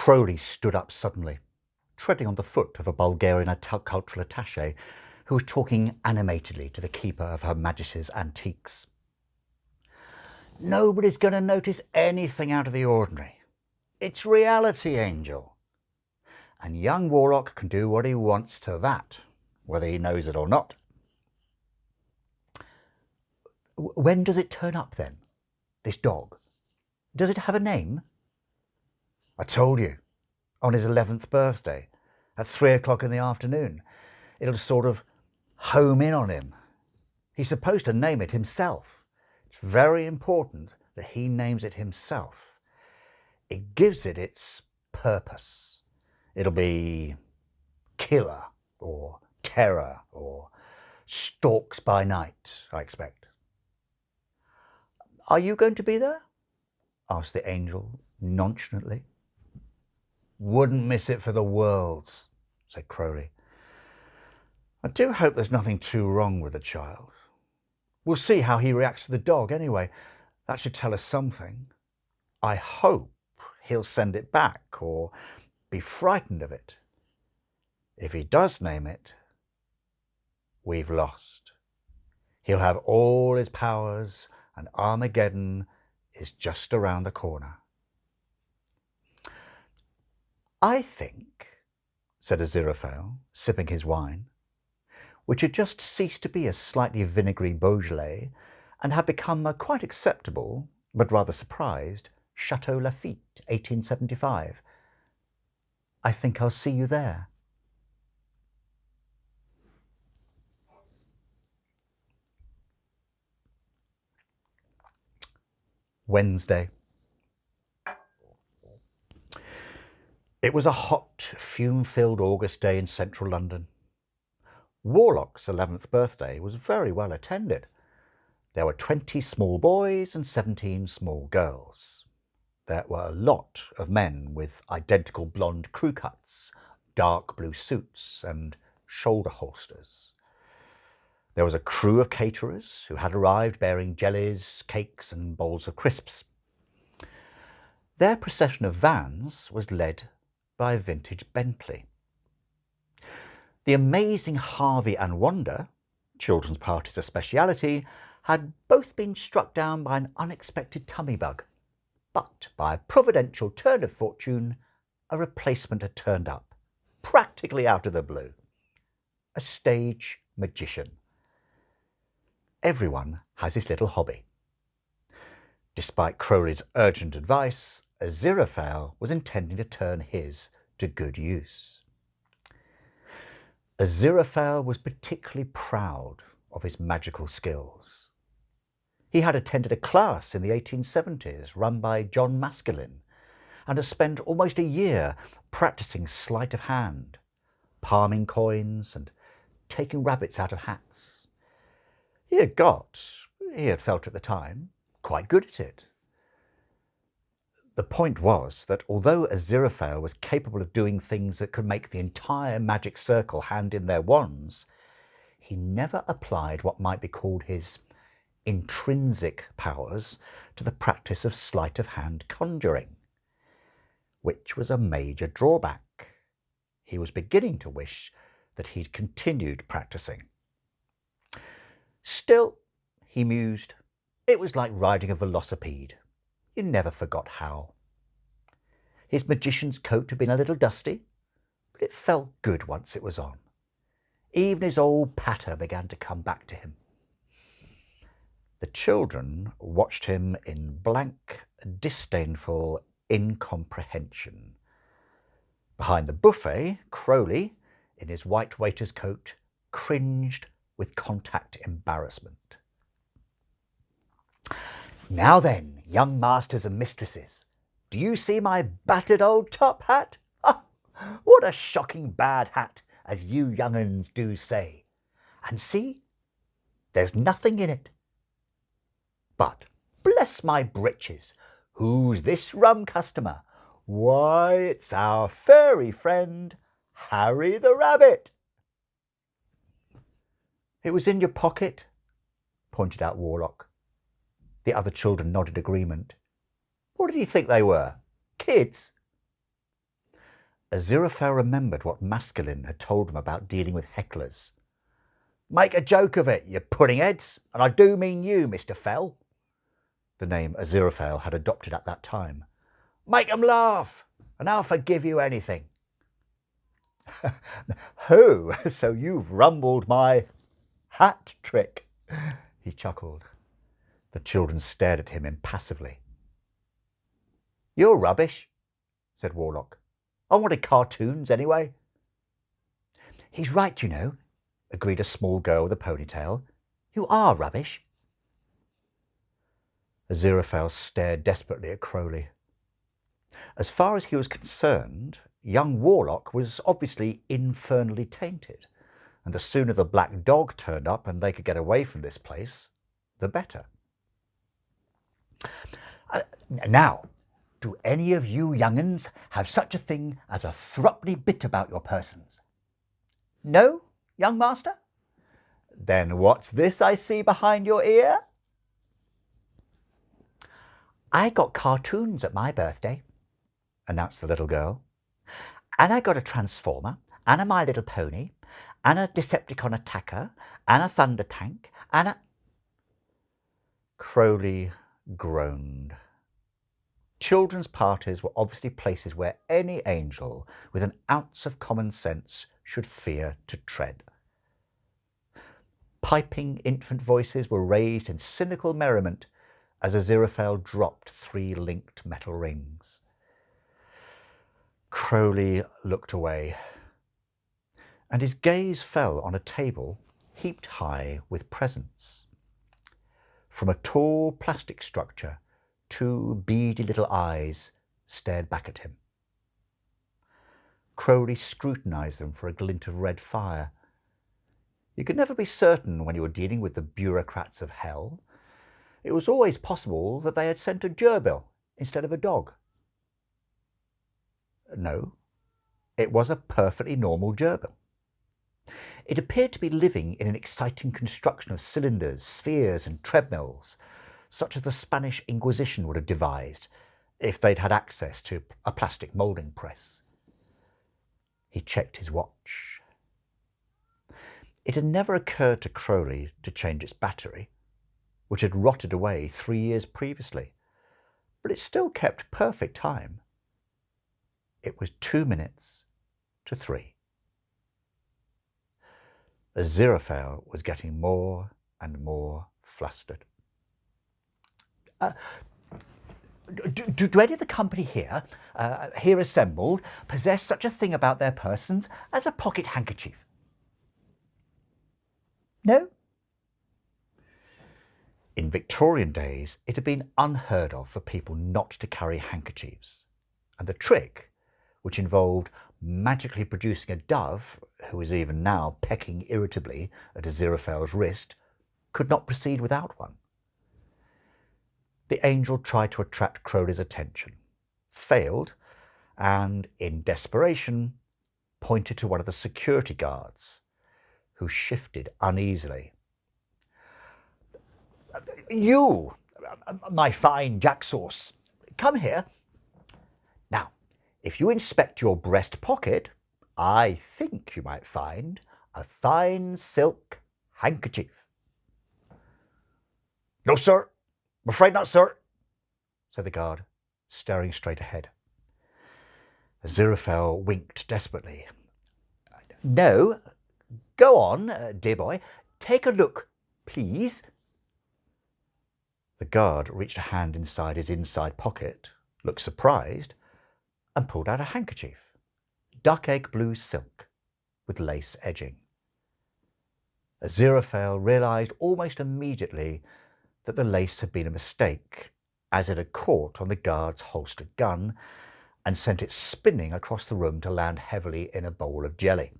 Crowley stood up suddenly, treading on the foot of a Bulgarian cultural attaché who was talking animatedly to the keeper of Her Majesty's antiques. Nobody's going to notice anything out of the ordinary. It's reality, Angel. And young Warlock can do what he wants to that, whether he knows it or not. When does it turn up then, this dog? Does it have a name? I told you, on his 11th birthday, at 3 o'clock in the afternoon. It'll sort of home in on him. He's supposed to name it himself. It's very important that he names it himself. It gives it its purpose. It'll be Killer or Terror or Stalks by Night, I expect. Are you going to be there? Asked the angel nonchalantly. Wouldn't miss it for the worlds, said Crowley. I do hope there's nothing too wrong with the child. We'll see how he reacts to the dog anyway. That should tell us something. I hope he'll send it back or be frightened of it. If he does name it, we've lost. He'll have all his powers and Armageddon is just around the corner. I think, said Aziraphale, sipping his wine, which had just ceased to be a slightly vinegary Beaujolais and had become a quite acceptable, but rather surprised, Chateau Lafite, 1875. I think I'll see you there. Wednesday. It was a hot, fume-filled August day in central London. Warlock's 11th birthday was very well attended. There were 20 small boys and 17 small girls. There were a lot of men with identical blonde crew cuts, dark blue suits and shoulder holsters. There was a crew of caterers who had arrived bearing jellies, cakes and bowls of crisps. Their procession of vans was led by a vintage Bentley. The amazing Harvey and Wanda, children's party's a speciality, had both been struck down by an unexpected tummy bug. But by a providential turn of fortune, a replacement had turned up, practically out of the blue. A stage magician. Everyone has his little hobby. Despite Crowley's urgent advice, Aziraphale was intending to turn his to good use. Aziraphale was particularly proud of his magical skills. He had attended a class in the 1870s run by John Maskelyne and had spent almost a year practicing sleight of hand, palming coins and taking rabbits out of hats. He had felt at the time, quite good at it. The point was that although Aziraphale was capable of doing things that could make the entire magic circle hand in their wands, he never applied what might be called his intrinsic powers to the practice of sleight of hand conjuring, which was a major drawback. He was beginning to wish that he'd continued practicing. Still, he mused, it was like riding a velocipede. You never forgot how. His magician's coat had been a little dusty, but it felt good once it was on. Even his old patter began to come back to him. The children watched him in blank, disdainful incomprehension. Behind the buffet, Crowley, in his white waiter's coat, cringed with contact embarrassment. Now then, young masters and mistresses, do you see my battered old top hat? Oh, what a shocking bad hat, as you young uns do say. And see, there's nothing in it. But, bless my breeches, who's this rum customer? Why, it's our furry friend, Harry the Rabbit. It was in your pocket, pointed out Warlock. The other children nodded agreement. What did you think they were? Kids? Aziraphale remembered what Masculine had told him about dealing with hecklers. "Make a joke of it, you pudding heads, and I do mean you, Mr. Fell," the name Aziraphale had adopted at that time. "Make 'em laugh, and I'll forgive you anything." "Who? So you've rumbled my hat trick," he chuckled. The children stared at him impassively. "You're rubbish," said Warlock. "I wanted cartoons anyway." "He's right, you know," agreed a small girl with a ponytail. "You are rubbish." Aziraphale stared desperately at Crowley. As far as he was concerned, young Warlock was obviously infernally tainted, and the sooner the black dog turned up and they could get away from this place, the better. "Now, do any of you young'uns have such a thing as a thruppenny bit about your persons?" "No, young master." "Then what's this I see behind your ear?" "I got cartoons at my birthday," announced the little girl. "And I got a Transformer, and a My Little Pony, and a Decepticon attacker, and a Thunder Tank, and a—" Crowley groaned. Children's parties were obviously places where any angel with an ounce of common sense should fear to tread. Piping infant voices were raised in cynical merriment as Aziraphale dropped 3 linked metal rings. Crowley looked away, and his gaze fell on a table heaped high with presents. From a tall plastic structure, 2 beady little eyes stared back at him. Crowley scrutinized them for a glint of red fire. You could never be certain when you were dealing with the bureaucrats of hell. It was always possible that they had sent a gerbil instead of a dog. No, it was a perfectly normal gerbil. It appeared to be living in an exciting construction of cylinders, spheres and treadmills, such as the Spanish Inquisition would have devised if they'd had access to a plastic moulding press. He checked his watch. It had never occurred to Crowley to change its battery, which had rotted away 3 years previously, but it still kept perfect time. It was 2 minutes to 3. Aziraphale was getting more and more flustered. Do any of the company here assembled, possess such a thing about their persons as a pocket handkerchief?" "No." In Victorian days, it had been unheard of for people not to carry handkerchiefs, and the trick, which involved magically producing a dove, who was even now pecking irritably at Aziraphale's wrist, could not proceed without one. The angel tried to attract Crowley's attention, failed, and, in desperation, pointed to one of the security guards, who shifted uneasily. "You, my fine jack sauce, come here. Now, if you inspect your breast pocket, I think you might find a fine silk handkerchief." "No, sir. I'm afraid not, sir," said the guard, staring straight ahead. Aziraphale winked desperately. "No, go on, dear boy. Take a look, please." The guard reached a hand inside his inside pocket, looked surprised, and pulled out a handkerchief, duck egg blue silk, with lace edging. Aziraphale realised almost immediately that the lace had been a mistake, as it had caught on the guard's holstered gun and sent it spinning across the room to land heavily in a bowl of jelly.